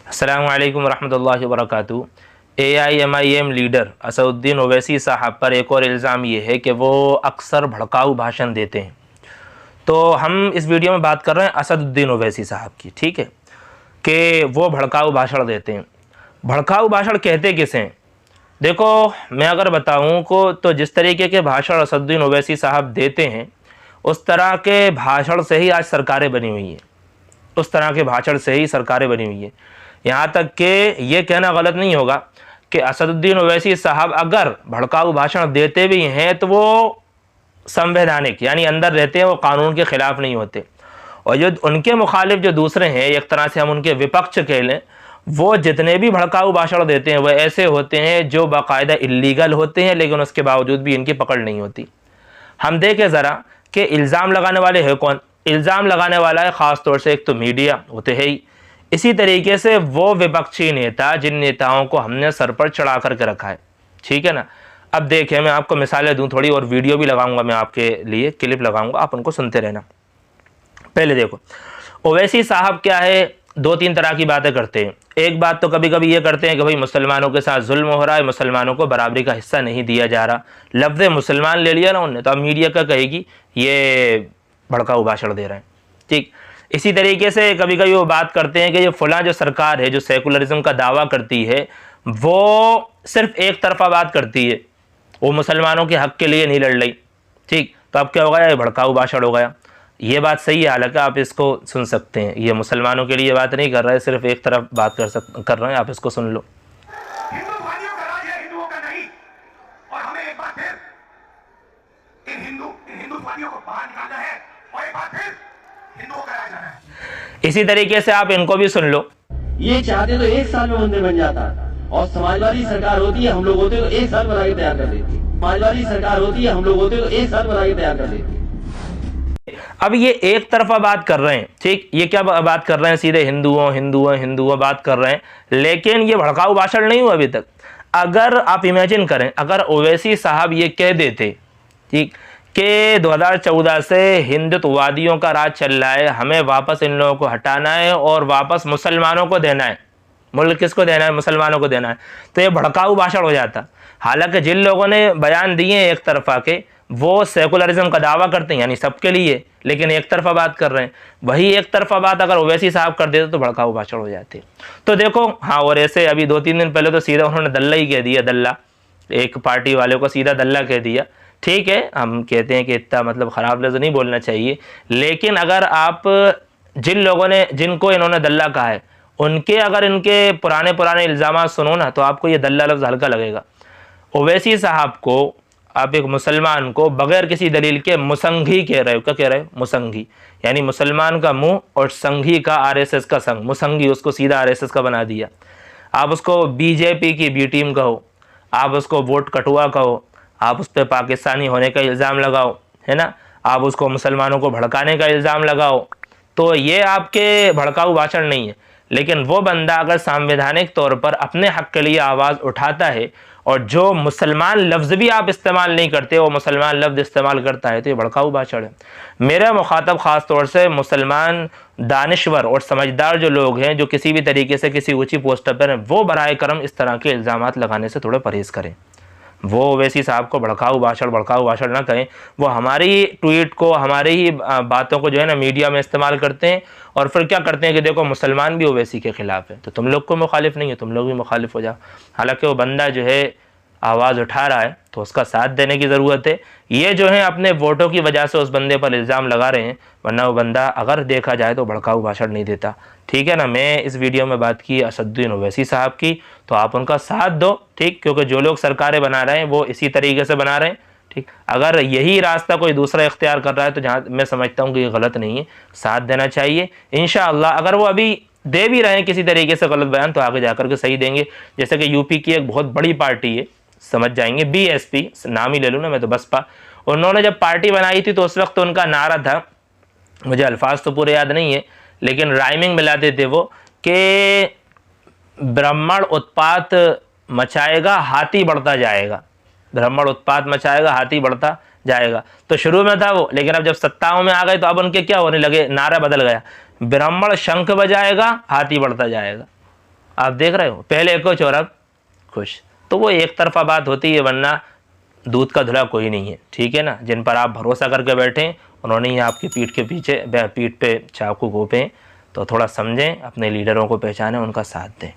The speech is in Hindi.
अस्सलामु अलैकुम वरहमतुल्लाहि वबरकातुहू। AIMIM लीडर असदुद्दीन ओवैसी साहब पर एक और इल्ज़ाम ये है कि वो अक्सर भड़काऊ भाषण देते हैं। तो हम इस वीडियो में बात कर रहे हैं असदुद्दीन ओवैसी साहब की, ठीक है, कि वो भड़काऊ भाषण देते हैं। भड़काऊ भाषण कहते किसे हैं? देखो, मैं अगर बताऊं को तो जिस तरीके के भाषण असदुद्दीन ओवैसी साहब देते हैं उस तरह के भाषण से ही आज सरकारें बनी हुई हैं, उस तरह के भाषण से ही सरकारें बनी हुई हैं। यहाँ तक कि ये कहना गलत नहीं होगा कि असदुद्दीन ओवैसी साहब अगर भड़काऊ भाषण देते भी हैं तो वो संवैधानिक यानी अंदर रहते हैं, वो कानून के ख़िलाफ़ नहीं होते। और जो उनके मुखालिफ जो दूसरे हैं, एक तरह से हम उनके विपक्ष कह लें, वो जितने भी भड़काऊ भाषण देते हैं वो ऐसे होते हैं जो बाकायदा इल्लीगल होते हैं, लेकिन उसके बावजूद भी इनकी पकड़ नहीं होती। हम देखें ज़रा कि इल्ज़ाम लगाने वाले है कौन। इल्ज़ाम लगाने वाला है ख़ास तौर से एक तो मीडिया, वो तो है ही। इसी तरीके से वो विपक्षी नेता जिन नेताओं को हमने सर पर चढ़ा करके रखा है, ठीक है ना। अब देखें, मैं आपको मिसालें दूं थोड़ी, और वीडियो भी लगाऊंगा, मैं आपके लिए क्लिप लगाऊंगा, आप उनको सुनते रहना। पहले देखो, ओवैसी साहब क्या है, दो तीन तरह की बातें करते हैं। एक बात तो कभी कभी ये करते हैं कि भाई मुसलमानों के साथ जुल्म हो रहा है, मुसलमानों को बराबरी का हिस्सा नहीं दिया जा रहा। लफ्ज़ मुसलमान ले लिया ना उनने, तो अब मीडिया का कहेगी ये भड़काऊ भाषण दे रहे हैं, ठीक। इसी तरीके से कभी कभी वो बात करते हैं कि ये फलां जो सरकार है जो सेकुलरिज्म का दावा करती है वो सिर्फ एक तरफा बात करती है, वो मुसलमानों के हक़ के लिए नहीं लड़ रही, ठीक। तो अब क्या हो गया, ये भड़काऊ भाषण हो गया। ये बात सही है, हालांकि आप इसको सुन सकते हैं, ये मुसलमानों के लिए बात नहीं कर रहा है, सिर्फ एक तरफ बात कर रहे हैं, आप इसको सुन लो। हिंदुवादियों का राज है, हिंदुओं का नहीं। और हमें एक बार फिर इन हिंदुवादियों को बाहर निकालना है और एक बार फिर हिंदुओं का राज आना है। इसी तरीके से आप इनको भी सुन लो। ये चाहते तो एक साल में मंदिर बन जाता, और समाजवादी सरकार होती है, हम लोग होते तो एक साल बना के तैयार कर देती। समाजवादी सरकार होती है, हम लोग होते तो एक साल बना के तैयार कर देती। अब ये एक तरफा बात कर रहे हैं, ठीक। ये क्या बात कर रहे हैं, सीधे हिंदुओं बात कर रहे हैं, लेकिन ये भड़काऊ भाषण नहीं हुआ अभी तक। अगर आप इमेजिन करें, अगर ओवैसी साहब ये कह देते, ठीक, कि 2014 से हिंदुत्ववादियों का राज चल रहा है, हमें वापस इन लोगों को हटाना है और वापस मुसलमानों को देना है, मुल्क किसको देना है, मुसलमानों को देना है, तो ये भड़काऊ भाषण हो जाता। हालांकि जिन लोगों ने बयान दिए एक तरफा के, वो सेकुलरिज्म का दावा करते हैं यानी सबके लिए, लेकिन एक तरफा बात कर रहे हैं। वही एक तरफा बात अगर ओवैसी साहब कर देते तो भड़काऊ भाषण हो जाते। तो देखो, हाँ, और ऐसे अभी 2-3 दिन पहले तो सीधा उन्होंने दल्ला ही कह दिया, दल्ला, एक पार्टी वाले को सीधा दल्ला कह दिया। ठीक है, हम कहते हैं कि इतना मतलब ख़राब लफ्ज़ नहीं बोलना चाहिए, लेकिन अगर आप जिन लोगों ने, जिनको इन्होंने दल्ला कहा है, उनके अगर इनके पुराने इल्ज़ाम सुनो ना, तो आपको ये दल्ला लफ्ज़ हल्का लगेगा। ओवैसी साहब को, आप एक मुसलमान को बग़ैर किसी दलील के मुसंघी कह रहे हो। क्या कह रहे हो? मुसंघी, यानी मुसलमान का मुंह और संघी का RSS का संघ, मुसंघी, उसको सीधा RSS का बना दिया। आप उसको BJP की B टीम कहो, आप उसको वोट कटुआ कहो, आप उस पर पाकिस्तानी होने का इल्ज़ाम लगाओ, है ना, आप उसको मुसलमानों को भड़काने का इल्ज़ाम लगाओ, तो ये आपके भड़काऊ भाषण नहीं है। लेकिन वो बंदा अगर संवैधानिक तौर पर अपने हक़ के लिए आवाज़ उठाता है और जो मुसलमान लफ्ज़ भी आप इस्तेमाल नहीं करते, वो मुसलमान लफ्ज़ इस्तेमाल करता है, तो ये भड़काऊ भाषण है। मेरा मुखातब ख़ास तौर से मुसलमान दानिश्वर और समझदार जो लोग हैं, जो किसी भी तरीके से किसी ऊँची पोस्ट पर हैं, वो बराए करम इस तरह के इल्ज़ामात लगाने से थोड़ा परहेज़ करें। वो ओवैसी साहब को भड़काऊ भाषण ना कहें। वो हमारी ट्वीट को, हमारी ही बातों को जो है ना मीडिया में इस्तेमाल करते हैं, और फिर क्या करते हैं कि देखो मुसलमान भी ओवैसी के ख़िलाफ़ है, तो तुम लोग को मुखालिफ नहीं है, तुम लोग भी मुखालिफ हो जाओ। हालांकि वो बंदा जो है आवाज़ उठा रहा है, तो उसका साथ देने की ज़रूरत है। ये जो है अपने वोटों की वजह से उस बंदे पर इल्ज़ाम लगा रहे हैं, वरना वो बंदा अगर देखा जाए तो भड़काऊ भाषण नहीं देता, ठीक है ना। मैं इस वीडियो में बात की असदुद्दीन ओवैसी साहब की, तो आप उनका साथ दो, ठीक, क्योंकि जो लोग सरकारें बना रहे हैं वो इसी तरीके से बना रहे हैं, ठीक। अगर यही रास्ता कोई दूसरा इख्तियार कर रहा है तो जहाँ मैं समझता हूँ कि ये गलत नहीं है, साथ देना चाहिए। इंशाअल्लाह अगर वो अभी दे भी रहे हैं किसी तरीके से गलत बयान, तो आगे जाकर के सही देंगे। जैसे कि यूपी की एक बहुत बड़ी पार्टी है, समझ जाएंगे, BSP, नाम ही ले लूँ ना मैं तो, बसपा, उन्होंने जब पार्टी बनाई थी तो उस वक्त उनका नारा था, मुझे अल्फाज तो पूरे याद नहीं है, लेकिन राइमिंग मिलाते थे वो, कि ब्राह्मण उत्पात मचाएगा हाथी बढ़ता जाएगा, ब्राह्मण उत्पात मचाएगा हाथी बढ़ता जाएगा। तो शुरू में था वो, लेकिन अब जब सत्ताओं में आ गए तो अब उनके क्या होने लगे, नारा बदल गया, ब्राह्मण शंख बजाएगा हाथी बढ़ता जाएगा। आप देख रहे हो, पहले कुछ और अब खुश। तो वो एक तरफा बात होती है, वरना दूध का धुला कोई नहीं है, ठीक है ना। जिन पर आप भरोसा करके बैठे उन्होंने ही आपकी पीठ पे चाकू घोंपे। तो थोड़ा समझें, अपने लीडरों को पहचानें, उनका साथ दें।